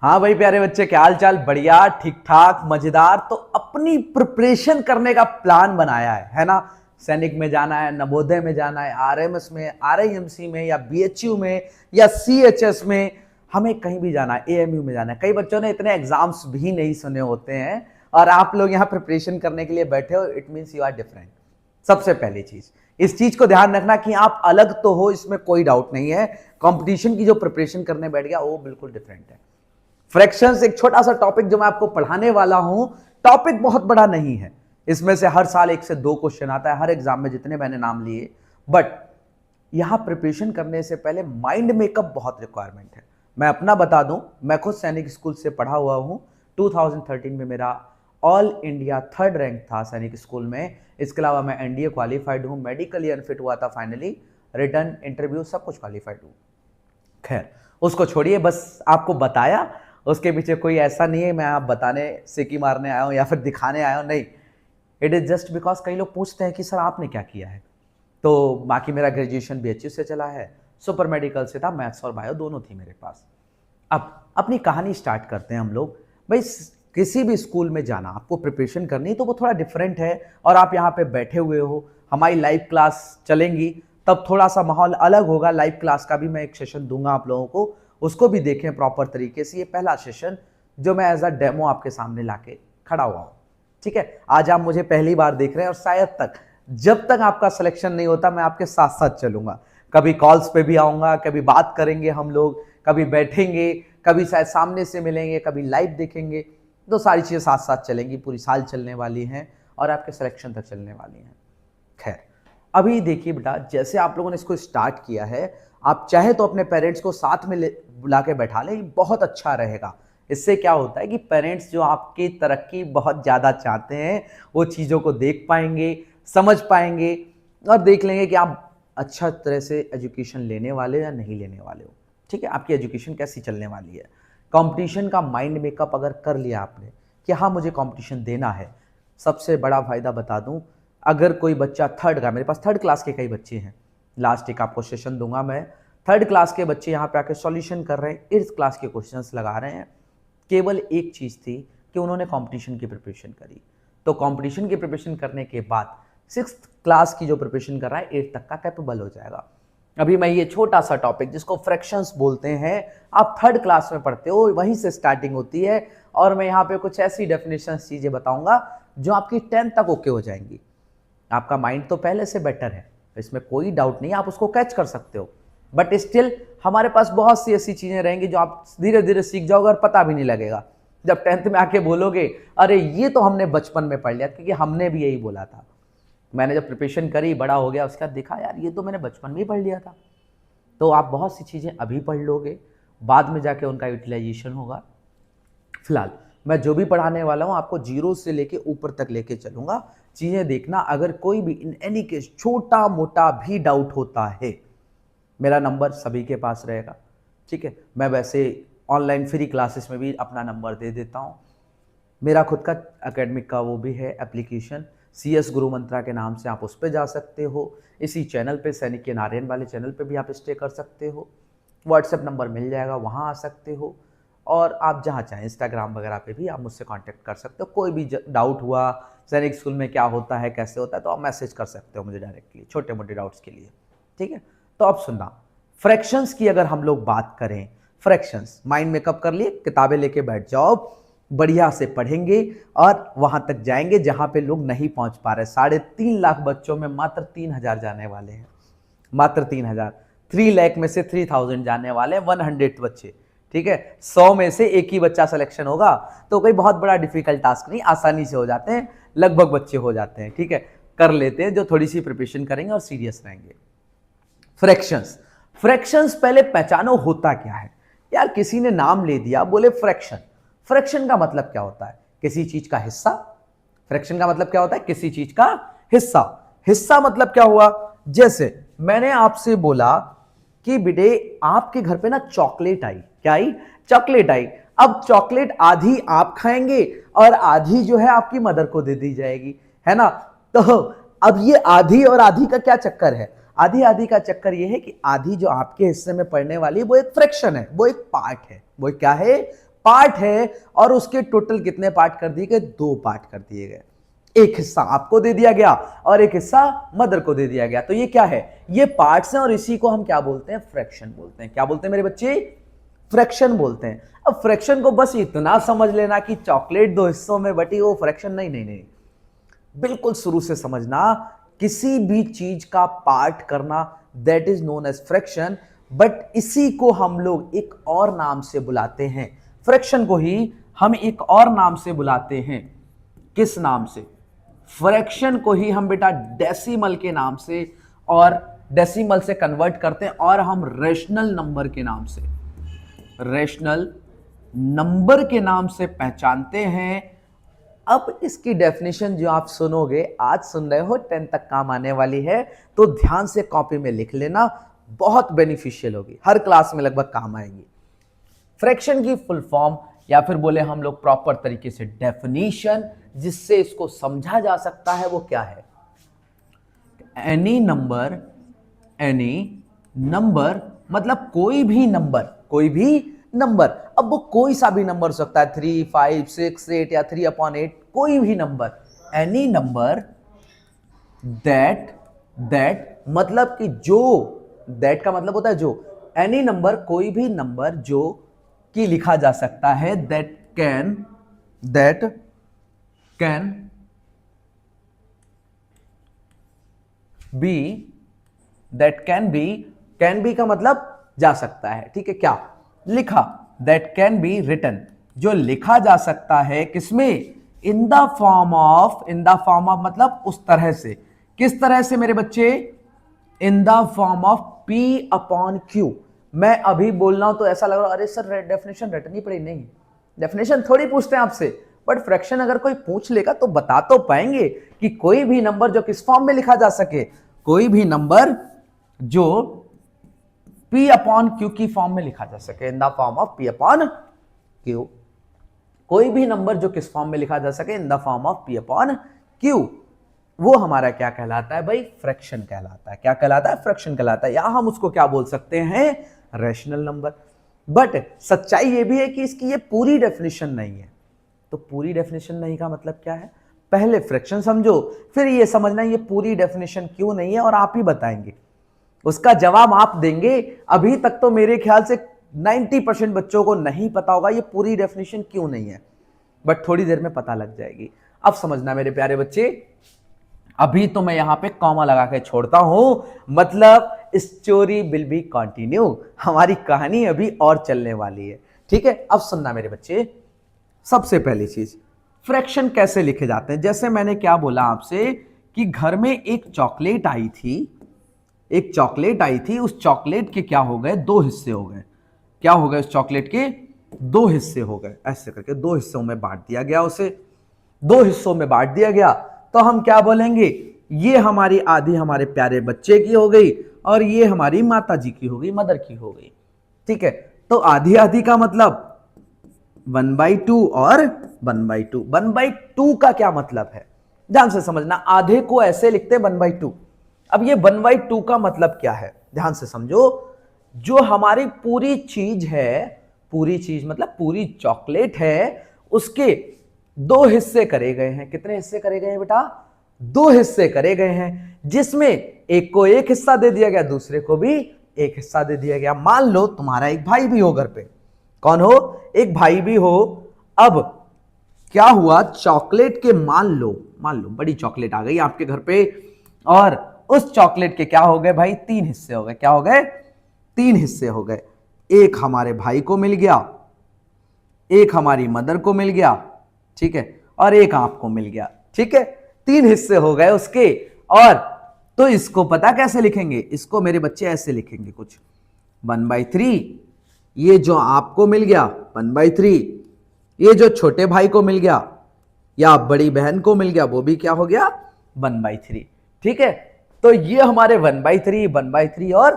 हाँ भाई प्यारे बच्चे, क्या हाल चाल? बढ़िया, ठीक ठाक, मजेदार। तो अपनी प्रिपरेशन करने का प्लान बनाया है ना? सैनिक में जाना है, नवोदय में जाना है, आरएमएस में, आरआईएमसी में, या बीएचयू में, या सीएचएस में, हमें कहीं भी जाना है, एएमयू में जाना है। कई बच्चों ने इतने एग्जाम्स भी नहीं सुने होते हैं और आप लोग यहाँ प्रिपरेशन करने के लिए बैठे हो। It means you are different. सबसे पहली चीज, इस चीज को ध्यान रखना कि आप अलग तो हो, इसमें कोई डाउट नहीं है। कंपटीशन की जो प्रिपरेशन करने बैठ गया वो बिल्कुल डिफरेंट है। फ्रैक्शंस एक छोटा सा टॉपिक जो मैं आपको पढ़ाने वाला हूं, टॉपिक बहुत बड़ा नहीं है। इसमें से हर साल 1 से 2 क्वेश्चन आता है, हर एग्जाम में जितने मैंने नाम लिए। बट यहां प्रिपरेशन करने से पहले माइंड मेकअप बहुत रिक्वायरमेंट है। मैं अपना बता दूं, मैं खुद सैनिक स्कूल से पढ़ा हुआ हूं। 2013 में मेरा ऑल इंडिया 3rd रैंक था सैनिक स्कूल में। इसके अलावा मैं एनडीए क्वालिफाइड हूं, मेडिकली अनफिट हुआ था, फाइनली रिटर्न इंटरव्यू सब कुछ क्वालिफाइड हूं। खैर, उसको छोड़िए, बस आपको बताया। उसके पीछे कोई ऐसा नहीं है मैं आप बताने सिक्की मारने आया हूं या फिर दिखाने आया हूं, नहीं। इट इज जस्ट बिकॉज कई लोग पूछते हैं कि सर आपने क्या किया है। तो बाकी मेरा ग्रेजुएशन बीएचयू से चला है, सुपर मेडिकल से था, मैथ्स और बायो दोनों थी मेरे पास। अब अपनी कहानी स्टार्ट करते हैं हम लोग। भाई किसी भी स्कूल में जाना, आपको प्रिपरेशन करनी तो वो थोड़ा डिफरेंट है। और आप यहाँ पे बैठे हुए हो, हमारी लाइव क्लास चलेंगी, तब थोड़ा सा माहौल अलग होगा। लाइव क्लास का भी मैं एक सेशन दूंगा आप लोगों को, उसको भी देखें प्रॉपर तरीके से। ये पहला सेशन जो मैं एज अ डेमो आपके सामने लाके खड़ा हुआ हूँ, ठीक है। आज आप मुझे पहली बार देख रहे हैं और शायद जब तक आपका सिलेक्शन नहीं होता मैं आपके साथ साथ चलूंगा। कभी कॉल्स पे भी आऊंगा, कभी बात करेंगे हम लोग, कभी बैठेंगे, कभी शायद सामने से मिलेंगे, कभी लाइव देखेंगे। तो सारी चीजें साथ साथ चलेंगी, पूरी साल चलने वाली हैं और आपके सिलेक्शन तक चलने वाली हैं। खैर, अभी देखिए बेटा, जैसे आप लोगों ने इसको स्टार्ट किया है, आप चाहे तो अपने पेरेंट्स को साथ में बुला के बैठा लें, बहुत अच्छा रहेगा। इससे क्या होता है कि पेरेंट्स जो आपकी तरक्की बहुत ज़्यादा चाहते हैं वो चीज़ों को देख पाएंगे, समझ पाएंगे और देख लेंगे कि आप अच्छा तरह से एजुकेशन लेने वाले या नहीं लेने वाले हो। ठीक है, आपकी एजुकेशन कैसी चलने वाली है। कंपटीशन का माइंड मेकअप अगर कर लिया आपने कि हाँ मुझे कंपटीशन देना है, सबसे बड़ा फायदा बता दूं, अगर कोई बच्चा थर्ड का, मेरे पास 3rd क्लास के कई बच्चे हैं, लास्ट एक आपको सेशन दूंगा मैं। 3rd क्लास के बच्चे यहाँ पे आके सॉल्यूशन कर रहे हैं, 8th क्लास के क्वेश्चंस लगा रहे हैं। केवल एक चीज़ थी कि उन्होंने कंपटीशन की प्रिपरेशन करी। तो कंपटीशन की प्रिपरेशन करने के बाद 6th क्लास की जो प्रिपरेशन कर रहा है 8th तक का कैपेबल हो जाएगा। अभी मैं ये छोटा सा टॉपिक जिसको फ्रैक्शंस बोलते हैं, आप 3rd क्लास में पढ़ते हो, वहीं से स्टार्टिंग होती है। और मैं यहाँ पे कुछ ऐसी डेफिनेशन चीज़ें बताऊंगा जो आपकी 10th तक ओके हो जाएंगी। आपका माइंड तो पहले से बेटर है, इसमें कोई डाउट नहीं, आप उसको कैच कर सकते हो। बट स्टिल हमारे पास बहुत सी ऐसी चीजें रहेंगी जो आप धीरे धीरे सीख जाओगे और पता भी नहीं लगेगा। जब 10th में आके बोलोगे अरे ये तो हमने बचपन में पढ़ लिया, क्योंकि हमने भी यही बोला था। मैंने जब प्रिपरेशन करी, बड़ा हो गया, उसके बाद देखा यार ये तो मैंने बचपन में ही पढ़ लिया था। तो आप बहुत सी चीज़ें अभी पढ़ लोगे, बाद में जाके उनका यूटिलाइजेशन होगा। फिलहाल मैं जो भी पढ़ाने वाला हूँ आपको 0 से लेके ऊपर तक लेके चलूंगा। चीज़ें देखना, अगर कोई भी इन एनी केस छोटा मोटा भी डाउट होता है, मेरा नंबर सभी के पास रहेगा, ठीक है। मैं वैसे ऑनलाइन फ्री क्लासेस में भी अपना नंबर दे देता हूँ। मेरा खुद का एकेडमिक का वो भी है एप्लीकेशन, CS गुरु मंत्रा के नाम से, आप उस पर जा सकते हो। इसी चैनल पे, सैनिक के नारायण वाले चैनल पे भी आप स्टे कर सकते हो। व्हाट्सएप नंबर मिल जाएगा, वहाँ आ सकते हो। और आप जहाँ चाहें इंस्टाग्राम वगैरह पे भी आप मुझसे कांटेक्ट कर सकते हो। कोई भी डाउट हुआ सैनिक स्कूल में क्या होता है, कैसे होता है, तो आप मैसेज कर सकते हो मुझे डायरेक्टली, छोटे मोटे डाउट्स के लिए, ठीक है। तो अब सुनना, फ्रैक्शंस की अगर हम लोग बात करें, फ्रैक्शंस माइंड मेकअप कर लिए, किताबें लेके बैठ जाओ, बढ़िया से पढ़ेंगे और वहां तक जाएंगे जहां पे लोग नहीं पहुंच पा रहे। 3.5 लाख बच्चों में मात्र 3,000 जाने वाले हैं, मात्र 3,000। 3 लाख में से 3,000 जाने वाले हैं, 100 बच्चे, ठीक है। 100 में से एक ही बच्चा सिलेक्शन होगा, तो कोई बहुत बड़ा डिफिकल्ट टास्क नहीं, आसानी से हो जाते हैं, लगभग बच्चे हो जाते हैं, ठीक है, कर लेते हैं जो थोड़ी सी प्रिपरेशन करेंगे और सीरियस रहेंगे। फ्रैक्शंस, फ्रैक्शंस पहले पहचानो होता क्या है। यार किसी ने नाम ले दिया, बोले फ्रैक्शन। फ्रैक्शन का मतलब क्या होता है? किसी चीज का हिस्सा। फ्रैक्शन का मतलब क्या होता है? किसी चीज का हिस्सा। हिस्सा मतलब क्या हुआ? जैसे मैंने आपसे बोला कि बेटे आपके घर पे ना चॉकलेट आई, क्या आई? चॉकलेट आई। अब चॉकलेट आधी आप खाएंगे और आधी जो है आपकी मदर को दे दी जाएगी, है ना। तो अब ये आधी और आधी का क्या चक्कर है? आधी आधी का चक्कर यह है कि आधी जो आपके हिस्से में पड़ने वाली है वो एक फ्रैक्शन है, वो एक पार्ट है। वो क्या है? पार्ट है और उसके टोटल कितने पार्ट कर दिए गए? 2 पार्ट कर दिए गए। एक हिस्सा आपको दे दिया गया और एक हिस्सा मदर को दे दिया गया। तो ये क्या है? ये पार्ट्स हैं और इसी को हम क्या बोलते हैं? फ्रैक्शन बोलते हैं। क्या बोलते हैं मेरे बच्चे? फ्रैक्शन बोलते हैं। अब फ्रैक्शन को बस इतना समझ लेना कि चॉकलेट 2 हिस्सों में बटी, वो फ्रैक्शन नहीं नहीं नहीं, बिल्कुल शुरू से समझना, किसी भी चीज का पार्ट करना that is known as fraction. But इसी को हम लोग एक और नाम से बुलाते हैं, फ्रैक्शन को ही हम एक और नाम से बुलाते हैं। किस नाम से? फ्रैक्शन को ही हम बेटा डेसिमल के नाम से, और डेसिमल से कन्वर्ट करते हैं और हम रेशनल नंबर के नाम से, रेशनल नंबर के नाम से पहचानते हैं। अब इसकी डेफिनेशन जो आप सुनोगे, आज सुन रहे हो, 10 तक काम आने वाली है, तो ध्यान से कॉपी में लिख लेना, बहुत बेनिफिशियल होगी, हर क्लास में लगभग काम आएगी। फ्रैक्शन की फुल फॉर्म या फिर बोले हम लोग प्रॉपर तरीके से डेफिनेशन जिससे इसको समझा जा सकता है, वो क्या है? एनी नंबर मतलब कोई भी नंबर, अब वो कोई सा भी नंबर हो सकता है, 3, 5, 6, 8 या 3/8, कोई भी नंबर। एनी नंबर दैट मतलब कि जो, दैट का मतलब होता है जो, एनी नंबर कोई भी नंबर जो कि लिखा जा सकता है, दैट कैन कैन बी का मतलब जा सकता है, ठीक है, क्या लिखा, दैट कैन बी रिटन, जो लिखा जा सकता है, किसमें? इन द फॉर्म ऑफ मतलब उस तरह से, किस तरह से मेरे बच्चे? इन द फॉर्म ऑफ P/Q। मैं अभी बोल रहा हूं तो ऐसा लग रहा है अरे सर डेफिनेशन रटनी पड़ी, नहीं, डेफिनेशन थोड़ी पूछते हैं आपसे, बट फ्रैक्शन अगर कोई पूछ लेगा तो बता तो पाएंगे कि कोई भी नंबर जो किस फॉर्म में लिखा जा सके, कोई भी नंबर जो P/Q की फॉर्म में लिखा जा सके, इन द फॉर्म ऑफ P/Q, कोई भी नंबर जो किस फॉर्म में लिखा जा सके, इन द फॉर्म ऑफ P/Q, वो हमारा क्या कहलाता है भाई? फ्रैक्शन कहलाता है। क्या कहलाता है? फ्रैक्शन कहलाता है, या हम उसको क्या बोल सकते हैं? Rational number. बट सच्चाई ये भी है कि इसकी ये पूरी डेफिनेशन नहीं है। तो पूरी डेफिनेशन नहीं का मतलब क्या है? पहले फ्रैक्शन समझो, फिर ये समझना ये पूरी डेफिनेशन क्यों नहीं है, और आप ही बताएंगे, उसका जवाब आप देंगे। अभी तक तो मेरे ख्याल से 90% बच्चों को नहीं पता होगा ये पूरी डेफिनेशन क्यों नहीं है, बट थोड़ी देर में पता लग जाएगी। अब समझना मेरे प्यारे बच्चे, अभी तो मैं यहां पे कॉमा लगा के छोड़ता हूं, मतलब स्टोरी विल बी कंटिन्यू, हमारी कहानी अभी और चलने वाली है, ठीक है। अब सुनना मेरे बच्चे, सबसे पहली चीज, फ्रैक्शन कैसे लिखे जाते हैं? जैसे मैंने क्या बोला आपसे कि घर में एक चॉकलेट आई थी, उस चॉकलेट के क्या हो गए? 2 हिस्से हो गए। क्या हो गए? उस चॉकलेट के 2 हिस्से हो गए, ऐसे करके 2 हिस्सों में बांट दिया गया, उसे 2 हिस्सों में बांट दिया गया। तो हम क्या बोलेंगे? ये हमारी आधी हमारे प्यारे बच्चे की हो गई और ये हमारी माता जी की हो गई, मदर की हो गई, ठीक है। तो आधी आधी का मतलब 1/2 और 1/2। 1/2 का क्या मतलब है? ध्यान से समझना, आधे को ऐसे लिखते 1/2। अब ये 1/2 का मतलब क्या है? ध्यान से समझो, जो हमारी पूरी चीज है, पूरी चीज मतलब पूरी चॉकलेट है, उसके 2 हिस्से करे गए हैं। कितने हिस्से करे गए हैं बेटा? 2 हिस्से करे गए हैं, जिसमें एक को एक हिस्सा दे दिया गया, दूसरे को भी एक हिस्सा दे दिया गया। मान लो तुम्हारा एक भाई भी हो घर पे, कौन हो? एक भाई भी हो। अब क्या हुआ? चॉकलेट के मान लो बड़ी चॉकलेट आ गई आपके घर पे, और उस चॉकलेट के क्या हो गए भाई? 3 हिस्से हो गए। क्या हो गए? 3 हिस्से हो गए। एक हमारे भाई को मिल गया, एक हमारी मदर को मिल गया, ठीक है, और एक आपको मिल गया, ठीक है। 3 हिस्से हो गए उसके। और तो इसको पता कैसे लिखेंगे? इसको मेरे बच्चे ऐसे लिखेंगे कुछ, 1/3 ये जो आपको मिल गया, 1/3 ये जो छोटे भाई को मिल गया या बड़ी बहन को मिल गया, वो भी क्या हो गया? 1/3, ठीक है। तो ये हमारे 1/3 और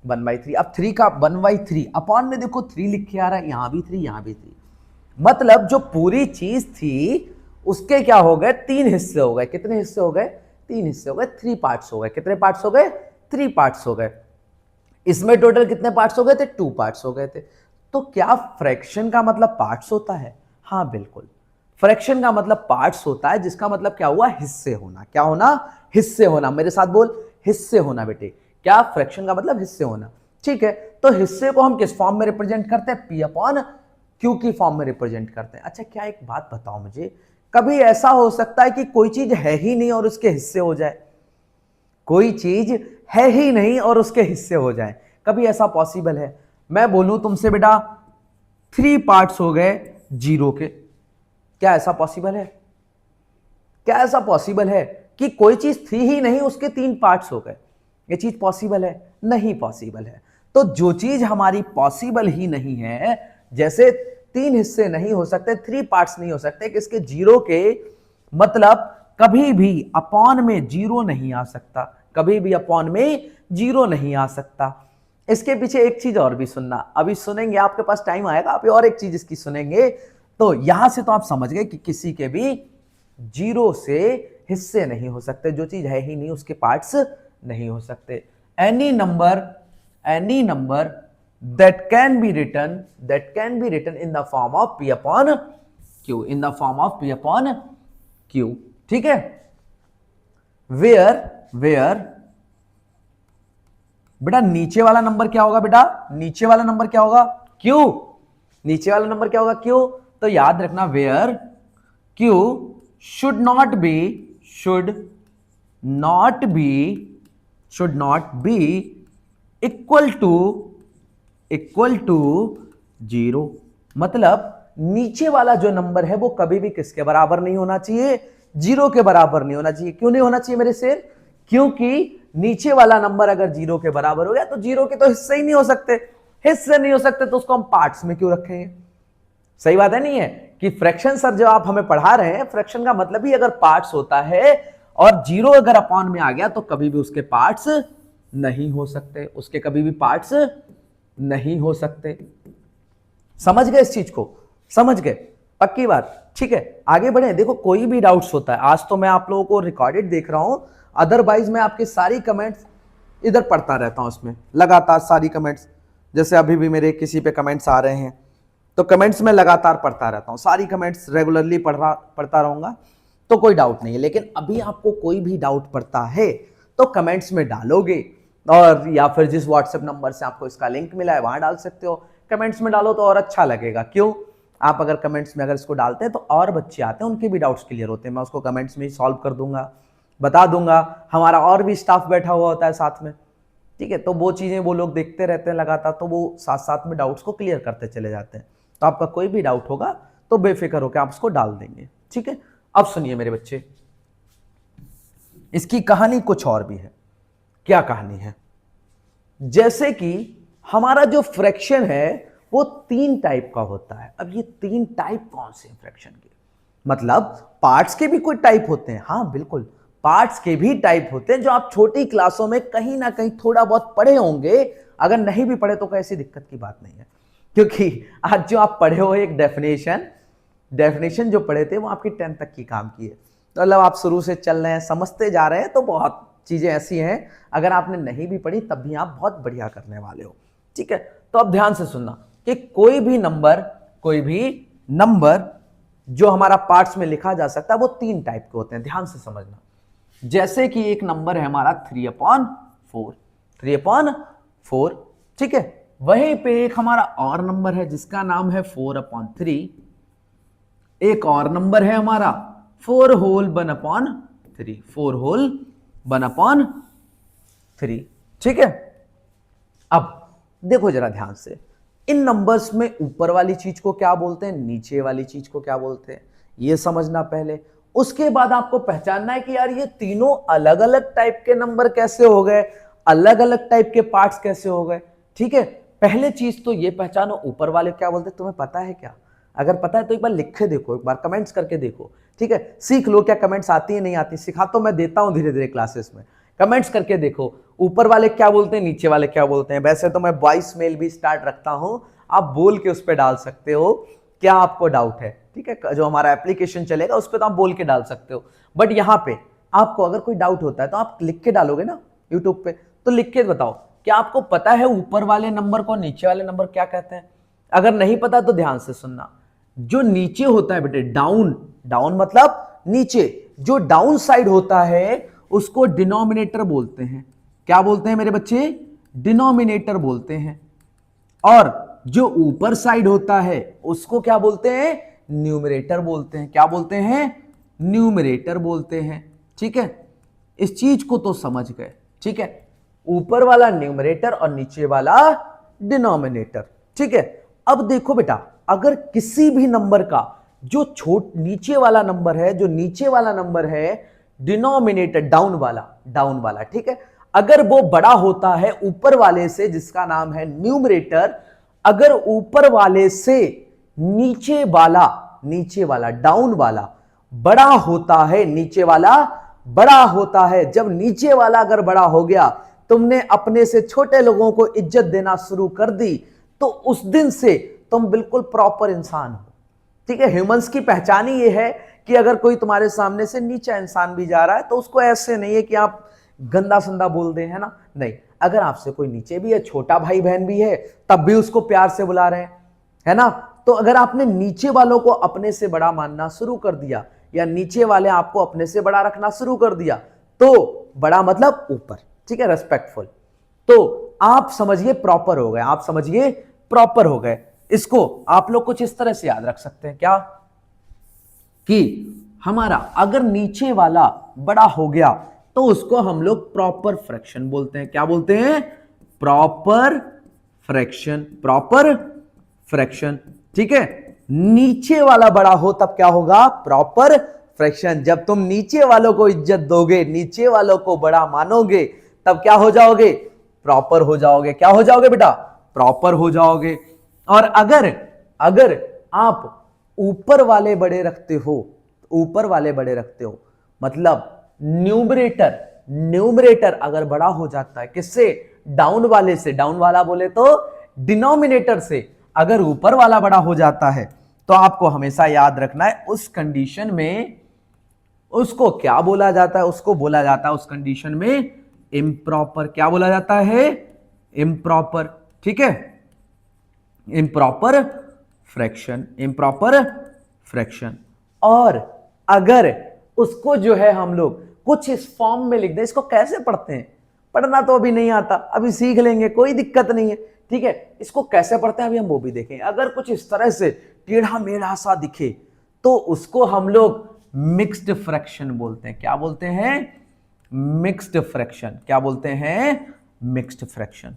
1/3। अब 3 का 1/3 अपॉन में देखो 3 लिख के आ रहा है, यहां भी 3 यहां भी 3, मतलब जो पूरी चीज थी उसके क्या हो गए? 3 हिस्से हो गए। कितने हिस्से हो गए? 3 हिस्से हो गए, 3 पार्ट्स हो गए। कितने पार्ट्स हो गए? 3 पार्ट्स हो गए। इसमें टोटल कितने पार्ट्स हो गए थे? 2 पार्ट्स हो गए थे। तो क्या फ्रैक्शन का मतलब पार्ट्स होता है? हाँ बिल्कुल, फ्रैक्शन का मतलब पार्ट्स होता है, जिसका मतलब क्या हुआ? हिस्से होना। क्या होना? हिस्से होना। मेरे साथ बोल, हिस्से होना बेटे। क्या? फ्रैक्शन का मतलब हिस्से होना। ठीक है, तो हिस्से को हम किस फॉर्म में रिप्रेजेंट करते हैं? पी अपॉन क्यू की फॉर्म में रिप्रेजेंट करते हैं। अच्छा, क्या एक बात बताओ मुझे, कभी ऐसा हो सकता है कि कोई चीज है ही नहीं और उसके हिस्से हो जाए? कोई चीज है ही नहीं और उसके हिस्से हो जाए, कभी ऐसा पॉसिबल है? मैं बोलूं तुमसे बेटा 3 पार्ट्स हो गए जीरो के, क्या ऐसा पॉसिबल है? क्या ऐसा पॉसिबल है कि कोई चीज थी ही नहीं, उसके 3 पार्ट्स हो गए? ये चीज पॉसिबल है? नहीं पॉसिबल है। तो जो चीज हमारी पॉसिबल ही नहीं है, जैसे 3 हिस्से नहीं हो सकते, 3 पार्ट्स नहीं हो सकते, कि इसके जीरो के मतलब कभी भी अपॉन में जीरो नहीं आ सकता, कभी भी अपॉन में जीरो नहीं आ सकता। इसके पीछे एक चीज और भी सुनना, अभी सुनेंगे, आपके पास टाइम आएगा, आप और एक चीज इसकी सुनेंगे, तो यहां से तो आप समझ गए कि किसी के भी जीरो से हिस्से नहीं हो सकते, जो चीज है ही नहीं उसके पार्ट्स नहीं हो सकते। Any number that can be written in the form of p upon q, in the form of p upon q. ठीक है, वेयर बेटा नीचे वाला नंबर क्या होगा? बेटा नीचे वाला नंबर क्या होगा? क्यू। नीचे वाला नंबर क्या होगा? क्यू। तो याद रखना, where q should not be equal to zero. मतलब नीचे वाला जो नंबर है वो कभी भी किसके बराबर नहीं होना चाहिए? जीरो के बराबर नहीं होना चाहिए। क्यों नहीं होना चाहिए मेरे शेर? क्योंकि नीचे वाला नंबर अगर जीरो के बराबर हो गया तो जीरो के तो हिस्से ही नहीं हो सकते। हिस्से नहीं हो सकते तो उसको हम पार्ट्स में क्यों रखेंगे? सही बात है, नहीं है? कि फ्रैक्शन सर जो आप हमें पढ़ा रहे हैं, फ्रैक्शन का मतलब ही अगर पार्ट्स होता है और जीरो अगर अपॉन में आ गया तो कभी भी उसके पार्ट्स नहीं हो सकते, उसके कभी भी पार्ट्स नहीं हो सकते। समझ गए इस चीज को? समझ गए? पक्की बात? ठीक है, आगे बढ़े। देखो कोई भी डाउट्स होता है, आज तो मैं आप लोगों को रिकॉर्डेड देख रहा हूं, अदरवाइज मैं आपके सारी कमेंट्स इधर पढ़ता रहता हूं, उसमें लगातार सारी कमेंट्स, जैसे अभी भी मेरे किसी पे कमेंट्स आ रहे हैं तो कमेंट्स में लगातार पढ़ता रहता हूं, सारी कमेंट्स रेगुलरली पढ़ता रहूंगा, तो कोई डाउट नहीं है। लेकिन अभी आपको कोई भी डाउट पड़ता है तो कमेंट्स में डालोगे, और या फिर जिस व्हाट्सएप नंबर से आपको इसका लिंक मिला है वहां डाल सकते हो। कमेंट्स में डालो तो और अच्छा लगेगा। क्यों? आप अगर कमेंट्स में अगर इसको डालते हैं तो और बच्चे आते हैं, उनके भी डाउट्स क्लियर होते हैं, मैं उसको कमेंट्स में ही सॉल्व कर दूंगा, बता दूंगा। हमारा और भी स्टाफ बैठा हुआ होता है साथ में, ठीक है, तो वो चीजें वो लोग देखते रहते हैं लगातार, तो वो साथ साथ में डाउट्स को क्लियर करते चले जाते हैं। तो आपका कोई भी डाउट होगा तो बेफिक्र होकर आप उसको डाल देंगे। ठीक है, अब सुनिए मेरे बच्चे, इसकी कहानी कुछ और भी है। क्या कहानी है? जैसे कि हमारा जो फ्रैक्शन है वो 3 टाइप का होता है। अब ये 3 टाइप कौन से हैं फ्रैक्शन के? मतलब पार्ट्स के भी कोई टाइप होते हैं? हाँ बिल्कुल, पार्ट्स के भी टाइप होते हैं, जो आप छोटी क्लासों में कहीं ना कहीं थोड़ा बहुत पढ़े होंगे। अगर नहीं भी पढ़े तो कैसी दिक्कत की बात नहीं है, क्योंकि आज जो आप पढ़े हो एक डेफिनेशन जो पढ़े थे वो आपकी 10th तक की काम की है। तो मतलब आप शुरू से चल रहे हैं, समझते जा रहे हैं, तो बहुत चीजें ऐसी हैं अगर आपने नहीं भी पढ़ी तब भी आप बहुत बढ़िया करने वाले हो। ठीक है, तो अब ध्यान से सुनना कि कोई भी नंबर जो हमारा पार्ट्स में लिखा जा सकता है वो 3 टाइप के होते हैं। ध्यान से समझना, जैसे कि एक नंबर है हमारा 3/4। ठीक है, वहीं पे एक हमारा और नंबर है जिसका नाम है 4/3। एक और नंबर है हमारा 4/1/3। ठीक है, अब देखो जरा ध्यान से, इन नंबर्स में ऊपर वाली चीज को क्या बोलते हैं, नीचे वाली चीज को क्या बोलते हैं, ये समझना पहले। उसके बाद आपको पहचानना है कि यार ये तीनों अलग अलग टाइप के नंबर कैसे हो गए, अलग अलग टाइप के पार्ट्स कैसे हो गए। ठीक है, पहले चीज तो ये पहचानो ऊपर वाले क्या बोलते हैं। तुम्हें पता है क्या? अगर पता है तो एक बार लिख के देखो, एक बार कमेंट्स करके देखो। ठीक है, सीख लो क्या कमेंट्स आती है नहीं आती, सिखा तो मैं देता हूं धीरे धीरे क्लासेस में। कमेंट्स करके देखो ऊपर वाले क्या बोलते हैं, नीचे वाले क्या बोलते हैं। वैसे तो मैं वॉइस मेल भी स्टार्ट रखता हूं, आप बोल के उस पर डाल सकते हो क्या आपको डाउट है। ठीक है, जो हमारा एप्लीकेशन चलेगा उस पर तो आप बोल के डाल सकते हो, बट यहां पे आपको अगर कोई डाउट होता है तो आप लिख के डालोगे ना यूट्यूब पे, तो लिख के बताओ क्या आपको पता है ऊपर वाले नंबर को नीचे वाले नंबर क्या कहते हैं। अगर नहीं पता तो ध्यान से सुनना। जो नीचे होता है बेटे डाउन, डाउन मतलब नीचे, जो डाउन साइड होता है उसको डिनोमिनेटर बोलते हैं। क्या बोलते हैं मेरे बच्चे? डिनोमिनेटर बोलते हैं। और जो ऊपर साइड होता है उसको क्या बोलते हैं? न्यूमरेटर बोलते हैं। क्या बोलते हैं? न्यूमरेटर बोलते हैं। ठीक है, इस चीज को तो समझ गए। ठीक है, ऊपर वाला न्यूमरेटर और नीचे वाला डिनोमिनेटर। ठीक है, अब देखो बेटा, अगर किसी भी नंबर का जो नीचे वाला नंबर है, जो नीचे वाला नंबर है डिनोमिनेटर डाउन वाला, ठीक है, अगर वो बड़ा होता है ऊपर वाले से जिसका नाम है न्यूमरेटर, अगर ऊपर वाले से नीचे वाला डाउन वाला बड़ा होता है, नीचे वाला बड़ा होता है, जब नीचे वाला अगर बड़ा हो गया, तुमने अपने से छोटे लोगों को इज्जत देना शुरू कर दी, तो उस दिन से तुम बिल्कुल प्रॉपर इंसान हो। ठीक है, ह्यूमंस की पहचान ही ये है कि अगर कोई तुम्हारे सामने से नीचा इंसान भी जा रहा है तो उसको ऐसे नहीं है कि आप गंदा संदा बोल दें, है ना, नहीं। अगर आपसे कोई नीचे भी है, छोटा भाई बहन भी है, तब भी उसको प्यार से बुला रहे हैं, है ना। तो अगर आपने नीचे वालों को अपने से बड़ा मानना शुरू कर दिया, या नीचे वाले आपको अपने से बड़ा रखना शुरू कर दिया, तो बड़ा मतलब ऊपर, ठीक है, रेस्पेक्टफुल, तो आप समझिए प्रॉपर हो गए, आप समझिए प्रॉपर हो गए। इसको आप लोग कुछ इस तरह से याद रख सकते हैं, क्या कि हमारा अगर नीचे वाला बड़ा हो गया तो उसको हम लोग प्रॉपर फ्रैक्शन बोलते हैं। क्या बोलते हैं? Proper fraction, proper fraction. ठीक है, नीचे वाला बड़ा हो तब क्या होगा? Proper fraction. जब तुम नीचे वालों को इज्जत दोगे, नीचे वालों को बड़ा मानोगे, तब क्या हो जाओगे? प्रॉपर हो जाओगे। क्या हो जाओगे बेटा? प्रॉपर हो जाओगे। और अगर आप ऊपर वाले बड़े रखते हो, ऊपर वाले बड़े रखते हो मतलब न्यूमरेटर अगर बड़ा हो जाता है किससे? डाउन वाले से। डाउन वाला बोले तो डिनोमिनेटर से। अगर ऊपर वाला बड़ा हो जाता है तो आपको हमेशा याद रखना है उस कंडीशन में उसको क्या बोला जाता है? उसको बोला जाता है उस कंडीशन में इम्प्रॉपर। क्या बोला जाता है? इम्प्रॉपर। ठीक है, इम्प्रॉपर फ्रैक्शन, इम्प्रॉपर फ्रैक्शन। और अगर उसको जो है हम लोग कुछ इस फॉर्म में लिख दें, इसको कैसे पढ़ते हैं? पढ़ना तो अभी नहीं आता, अभी सीख लेंगे, कोई दिक्कत नहीं है। ठीक है, इसको कैसे पढ़ते हैं अभी हम वो भी देखें। अगर कुछ इस तरह से टेढ़ा मेढ़ा सा दिखे तो उसको हम लोग मिक्स्ड फ्रैक्शन बोलते हैं। क्या बोलते हैं? Mixed fraction. क्या बोलते हैं? Mixed fraction.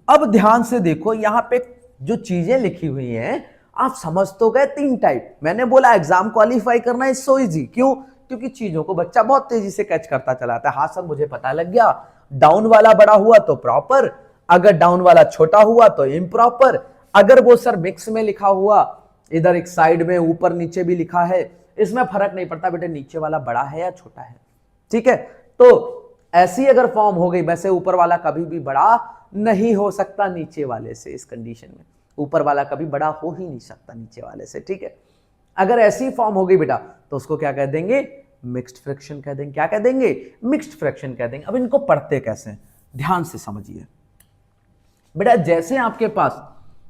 अब ध्यान से देखो, यहां पे जो चीजें लिखी हुई हैं आप समझ तो गए। 3 टाइप मैंने बोला, एग्जाम क्वालिफाई करना इज सो इजी। क्यों? क्योंकि चीजों को बच्चा बहुत तेजी से कैच करता चला आता है। हाँ सर मुझे पता लग गया, डाउन वाला बड़ा हुआ तो प्रॉपर, अगर डाउन वाला छोटा हुआ तो इम्प्रॉपर। अगर वो सर मिक्स में लिखा हुआ, इधर एक साइड में ऊपर नीचे भी लिखा है, इसमें फर्क नहीं पड़ता बेटे नीचे वाला बड़ा है या छोटा है। ठीक है, तो ऐसी अगर फॉर्म हो गई, वैसे ऊपर वाला कभी भी बड़ा नहीं हो सकता नीचे वाले से। इस कंडीशन में ऊपर वाला कभी बड़ा हो ही नहीं सकता नीचे वाले से। ठीक है, अगर ऐसी फॉर्म हो गई बेटा तो उसको क्या कह देंगे? मिक्स्ड फ्रैक्शन कह देंगे। क्या कह देंगे? मिक्स्ड फ्रैक्शन कह देंगे। अब इनको पढ़ते कैसे, ध्यान से समझिए बेटा। जैसे आपके पास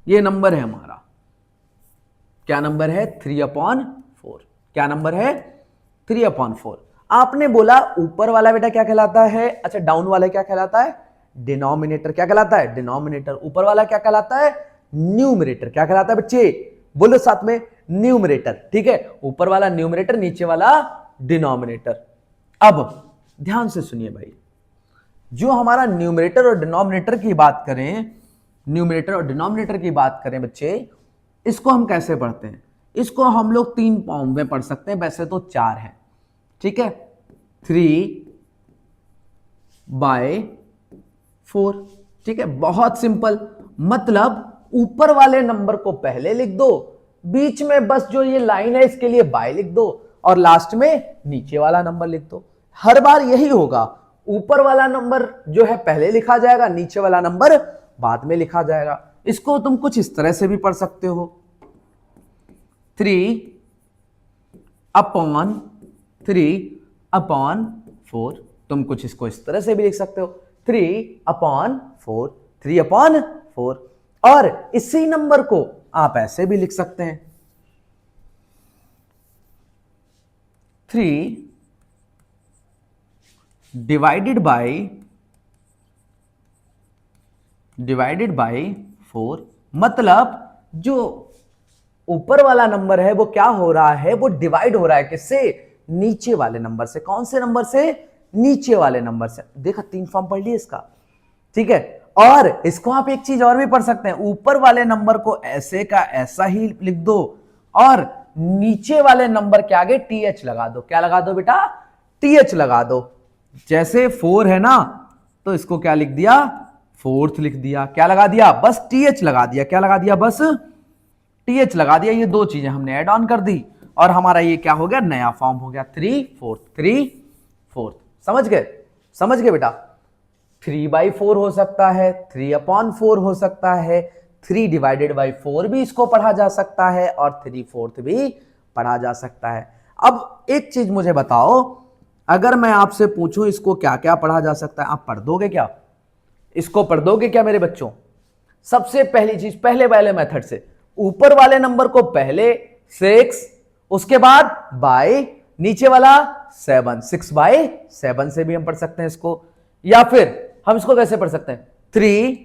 ये नंबर है हमारा, क्या नंबर है? 3/4। क्या नंबर है? 3/4। आपने बोला ऊपर वाला बेटा क्या कहलाता है? अच्छा, डाउन वाला क्या कहलाता है? डिनोमिनेटर। क्या कहलाता है? डिनोमिनेटर। ऊपर वाला क्या कहलाता है? न्यूमरेटर। क्या कहलाता है बच्चे? बोलो साथ में, न्यूमरेटर। ठीक है, ऊपर वाला न्यूमरेटर, नीचे वाला डिनोमिनेटर। अब ध्यान से सुनिए भाई, जो हमारा न्यूमरेटर और डिनोमिनेटर की बात करें, न्यूमरेटर और डिनोमिनेटर की बात करें बच्चे, इसको हम कैसे पढ़ते हैं? इसको हम लोग 3 फॉर्म में पढ़ सकते हैं, वैसे तो 4 है। ठीक है, 3/4। ठीक है, बहुत सिंपल। मतलब ऊपर वाले नंबर को पहले लिख दो, बीच में बस जो ये लाइन है इसके लिए बाय लिख दो, और लास्ट में नीचे वाला नंबर लिख दो। हर बार यही होगा, ऊपर वाला नंबर जो है पहले लिखा जाएगा, नीचे वाला नंबर बाद में लिखा जाएगा। इसको तुम कुछ इस तरह से भी पढ़ सकते हो, 3/3/4। तुम कुछ इसको इस तरह से भी लिख सकते हो, 3/4, 3/4। और इसी नंबर को आप ऐसे भी लिख सकते हैं 3 डिवाइडेड बाई 4। मतलब जो ऊपर वाला नंबर है वो क्या हो रहा है, वो डिवाइड हो रहा है किससे, नीचे वाले नंबर से। कौन से नंबर से, नीचे वाले नंबर से। देखा 3 फॉर्म पढ़ लिया इसका, ठीक है। और इसको आप एक चीज और भी पढ़ सकते हैं, ऊपर वाले नंबर को ऐसे का ऐसा ही लिख दो और नीचे वाले नंबर के आगे टीएच लगा दो। क्या लगा दो बेटा, टीएच लगा दो। जैसे 4 है ना, तो इसको क्या लिख दिया, फोर्थ लिख दिया। क्या लगा दिया, बस टीएच लगा दिया। क्या लगा दिया, बस टीएच लगा दिया। ये दो चीजें हमने ऐड ऑन कर दी और हमारा ये क्या हो गया, नया फॉर्म हो गया 3/4। 3/4 समझ गए, समझ गए बेटा। 3/4 हो सकता है, 3/4 हो सकता है, 3/4 भी इसको पढ़ा जा सकता है और 3/4 भी पढ़ा जा सकता है। अब एक चीज मुझे बताओ, अगर मैं आपसे पूछूं इसको क्या क्या पढ़ा जा सकता है, आप पढ़ दोगे क्या, इसको पढ़ दोगे क्या मेरे बच्चों? सबसे पहली चीज, पहले वाले मेथड से, ऊपर वाले नंबर को पहले 6, उसके बाद बाय, नीचे वाला 7, 6/7 से भी हम पढ़ सकते हैं इसको। या फिर हम इसको कैसे पढ़ सकते हैं, 3,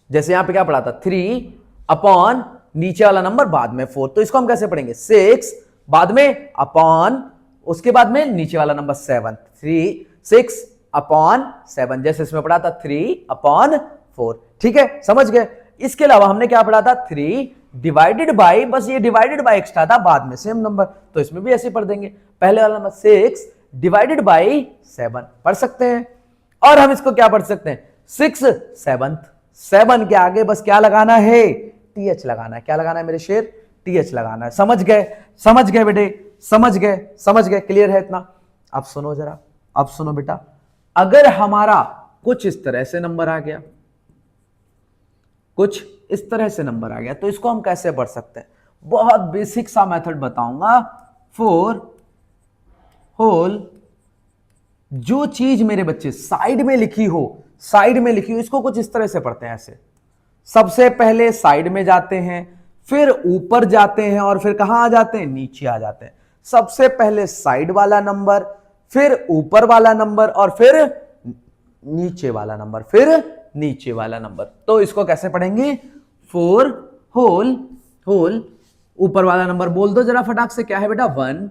जैसे यहां पे क्या पढ़ा था, 3 अपॉन नीचे वाला नंबर बाद में 4, तो इसको हम कैसे पढ़ेंगे, 6 बाद में अपॉन, उसके बाद में नीचे वाला नंबर 7, 6/7, जैसे इसमें पढ़ा था 3/4। ठीक है, समझ गए। इसके अलावा हमने क्या पढ़ा था, 3 डिवाइडेड बाई, बस ये डिवाइडेड बाई एक्स्ट्रा था, बाद में सेम नंबर, तो इसमें भी ऐसे पढ़ देंगे। पहले वाला नंबर 6 डिवाइडेड बाई 7 पढ़ सकते हैं। और हम इसको क्या पढ़ सकते हैं, 6/7, 7 के आगे बस क्या लगाना है, टीएच लगाना है। क्या लगाना है मेरे शेर, टीएच लगाना है। समझ गए, समझ गए बेटे, समझ गए, समझ गए, क्लियर है इतना? अब सुनो जरा, अब सुनो बेटा, अगर हमारा कुछ इस तरह से नंबर आ गया, कुछ इस तरह से नंबर आ गया, तो इसको हम कैसे पढ़ सकते हैं? बहुत बेसिक सा मेथड बताऊंगा। 4 होल, जो चीज मेरे बच्चे साइड में लिखी हो, साइड में लिखी हो, इसको कुछ इस तरह से पढ़ते हैं ऐसे। सबसे पहले साइड में जाते हैं, फिर ऊपर जाते हैं और फिर कहां आ जाते हैं, नीचे आ जाते हैं। सबसे पहले साइड वाला नंबर, फिर ऊपर वाला नंबर और फिर नीचे वाला नंबर, फिर नीचे वाला नंबर। तो इसको कैसे पढ़ेंगे, 4 होल, होल ऊपर वाला नंबर बोल दो जरा फटाक से, क्या है बेटा, 1,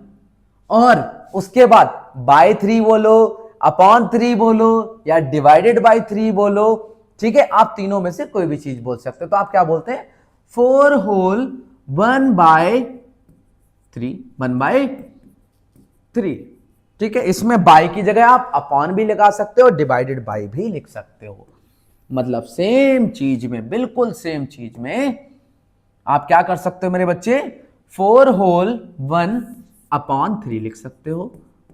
और उसके बाद बाय 3 बोलो, अपॉन 3 बोलो या डिवाइडेड बाय 3 बोलो। ठीक है, आप तीनों में से कोई भी चीज बोल सकते हो। तो आप क्या बोलते हैं, 4 होल 1/3, 1/3। ठीक है, इसमें बाय की जगह आप अपॉन भी लगा सकते हो, डिवाइडेड बाय भी लिख सकते हो। मतलब सेम चीज में, बिल्कुल सेम चीज में आप क्या कर सकते हो मेरे बच्चे, 4 होल 1/3 लिख सकते हो,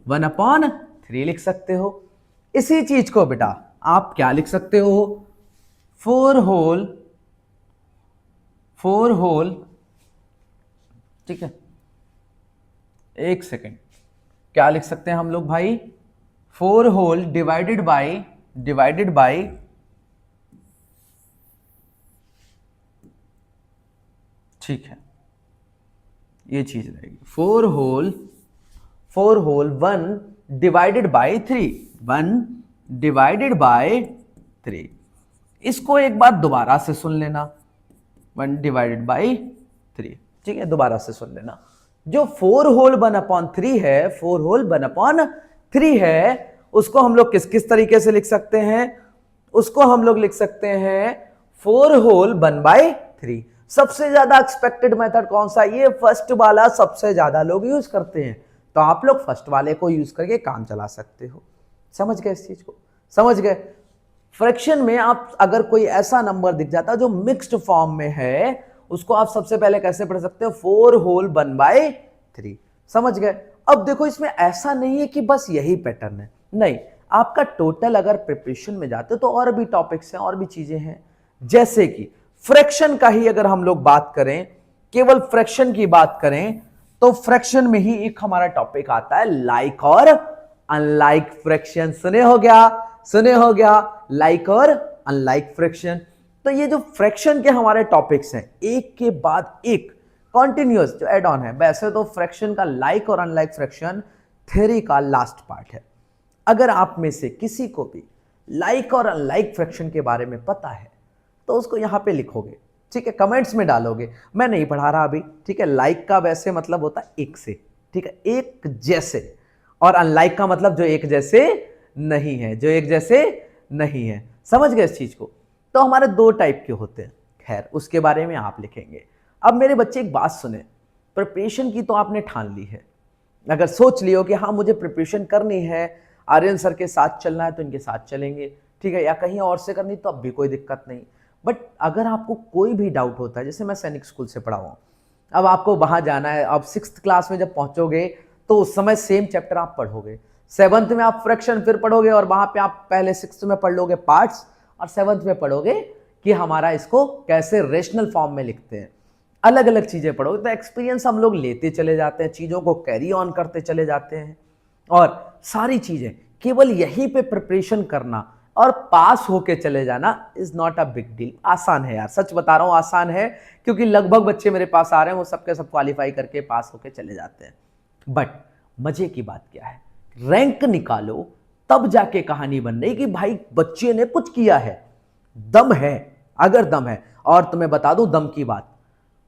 1/3 लिख सकते हो। इसी चीज को बेटा आप क्या लिख सकते हो, 4 होल, ठीक है, एक सेकेंड, क्या लिख सकते हैं हम लोग भाई, 4 होल डिवाइडेड बाय ठीक है, ये चीज रहेगी 4 whole 1 divided by 3, 1 divided by 3। इसको एक बार दोबारा से सुन लेना, 1 डिवाइडेड बाय 3। ठीक है, दोबारा से सुन लेना। जो 4 होल 1/3 है, 4 होल 1/3 है, उसको हम लोग किस किस तरीके से लिख सकते हैं, उसको हम लोग लिख सकते हैं 4 होल 1/3। सबसे ज्यादा एक्सपेक्टेड मेथड कौन सा, ये फर्स्ट वाला सबसे ज्यादा लोग यूज करते हैं, तो आप लोग फर्स्ट वाले को यूज करके काम चला सकते हो। समझ गए इस चीज को, समझ गए। फ्रैक्शन में आप अगर कोई ऐसा नंबर दिख जाता जो मिक्स्ड फॉर्म में है, उसको आप सबसे पहले कैसे पढ़ सकते हो, 4 होल 1/3। समझ गए। अब देखो, इसमें ऐसा नहीं है कि बस यही पैटर्न है, नहीं, आपका टोटल अगर प्रिपरेशन में जाते तो और भी टॉपिक्स हैं, और भी चीजें हैं। जैसे कि फ्रैक्शन का ही अगर हम लोग बात करें, केवल फ्रैक्शन की बात करें, तो फ्रैक्शन में ही एक हमारा टॉपिक आता है लाइक और अनलाइक फ्रैक्शन। सुने हो गया, सुने हो गया, लाइक और अनलाइक फ्रैक्शन। तो ये जो फ्रैक्शन के हमारे टॉपिक्स हैं, एक के बाद एक कॉन्टिन्यूअस जो एड ऑन है, वैसे तो फ्रैक्शन का लाइक और अनलाइक फ्रैक्शन थ्योरी का लास्ट पार्ट है। अगर आप में से किसी को भी लाइक और अनलाइक फ्रैक्शन के बारे में पता है तो उसको यहां पे लिखोगे, ठीक है, कमेंट्स में डालोगे। मैं नहीं पढ़ा रहा अभी, ठीक है। लाइक का वैसे मतलब होता है एक से, ठीक है, एक जैसे, और अनलाइक का मतलब जो एक जैसे नहीं है, जो एक जैसे नहीं है। समझ गए इस चीज को? तो हमारे दो टाइप के होते हैं, खैर उसके बारे में आप लिखेंगे। अब मेरे बच्चे एक बात सुने, प्रिपरेशन की तो आपने ठान ली है, अगर सोच लियो कि हाँ मुझे प्रिपरेशन करनी है, आर्यन सर के साथ चलना है तो इनके साथ चलेंगे, ठीक है, या कहीं और से करनी तो अब भी कोई दिक्कत नहीं। बट अगर आपको कोई भी डाउट होता है, जैसे मैं सैनिक स्कूल से पढ़ा हुआ, अब आपको वहां जाना है, अब 6th क्लास में जब पहुंचोगे तो उस समय सेम चैप्टर आप पढ़ोगे, 7th में आप फ्रैक्शन फिर पढ़ोगे, और वहां पे आप पहले 6th में पढ़ लोगे पार्ट्स, और 7th में पढ़ोगे कि हमारा इसको कैसे रेशनल फॉर्म में लिखते हैं, अलग अलग चीजें पढ़ोगे। तो एक्सपीरियंस हम लोग लेते चले जाते हैं, चीजों को कैरी ऑन करते चले जाते हैं, और सारी चीजें केवल यहीं पे प्रिपरेशन करना और पास होके चले जाना is not a big deal. आसान है यार, सच बता रहा हूं, आसान है, क्योंकि लगभग बच्चे मेरे पास आ रहे हैं वो सबके सब क्वालिफाई करके पास होके चले जाते हैं। बट मजे की बात क्या है, रैंक निकालो तब जाके कहानी बन रही कि भाई बच्चे ने कुछ किया है, दम है, अगर दम है। और तुम्हें बता दूं दम की बात,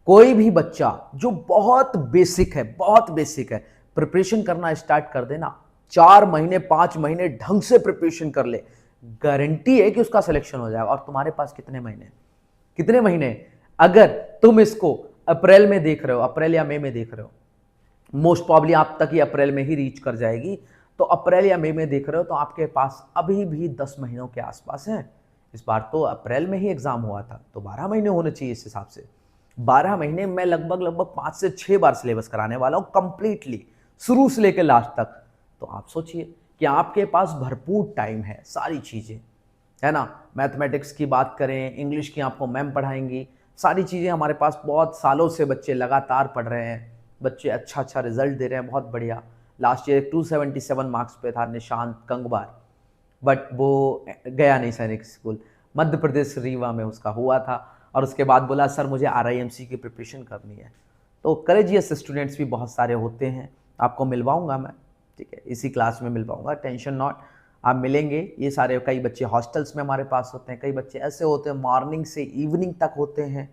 कोई भी बच्चा जो बहुत बेसिक है, बहुत बेसिक है, प्रिपरेशन करना स्टार्ट कर देना, 4 महीने 5 महीने ढंग से प्रिपरेशन कर ले, गारंटी है कि उसका सिलेक्शन हो जाएगा। और तुम्हारे पास कितने महीने, कितने महीने, अगर तुम इसको अप्रैल में देख रहे हो, अप्रैल या मई में देख रहे हो, मोस्ट प्रॉब्ली आप तक ही अप्रैल में ही रीच कर जाएगी, तो अप्रैल या मई में देख रहे हो तो आपके पास अभी भी 10 महीनों के आसपास है। इस बार तो अप्रैल में ही एग्जाम हुआ था, तो 12 महीने होने चाहिए इस हिसाब से। 12 महीने में लगभग 5 से 6 बार सिलेबस कराने वाला हूं कंप्लीटली, शुरू से लेकर लास्ट तक। तो आप सोचिए कि आपके पास भरपूर टाइम है, सारी चीजें है ना। मैथमेटिक्स की बात करें, इंग्लिश की आपको मैम पढ़ाएंगी, सारी चीजें हमारे पास, बहुत सालों से बच्चे लगातार पढ़ रहे हैं, बच्चे अच्छा अच्छा रिजल्ट दे रहे हैं, बहुत बढ़िया। लास्ट ईयर 277 मार्क्स पे था निशांत कंगवार, बट वो गया नहीं सैनिक स्कूल, मध्य प्रदेश रीवा में उसका हुआ था, और उसके बाद बोला सर मुझे RIMC की प्रिपरेशन करनी है। तो करेजियस स्टूडेंट्स भी बहुत सारे होते हैं, आपको मिलवाऊंगा मैं, ठीक है, इसी क्लास में मिलवाऊंगा, टेंशन नॉट, आप मिलेंगे। ये सारे, कई बच्चे हॉस्टल्स में हमारे पास होते हैं, कई बच्चे ऐसे होते हैं मॉर्निंग से इवनिंग तक होते हैं,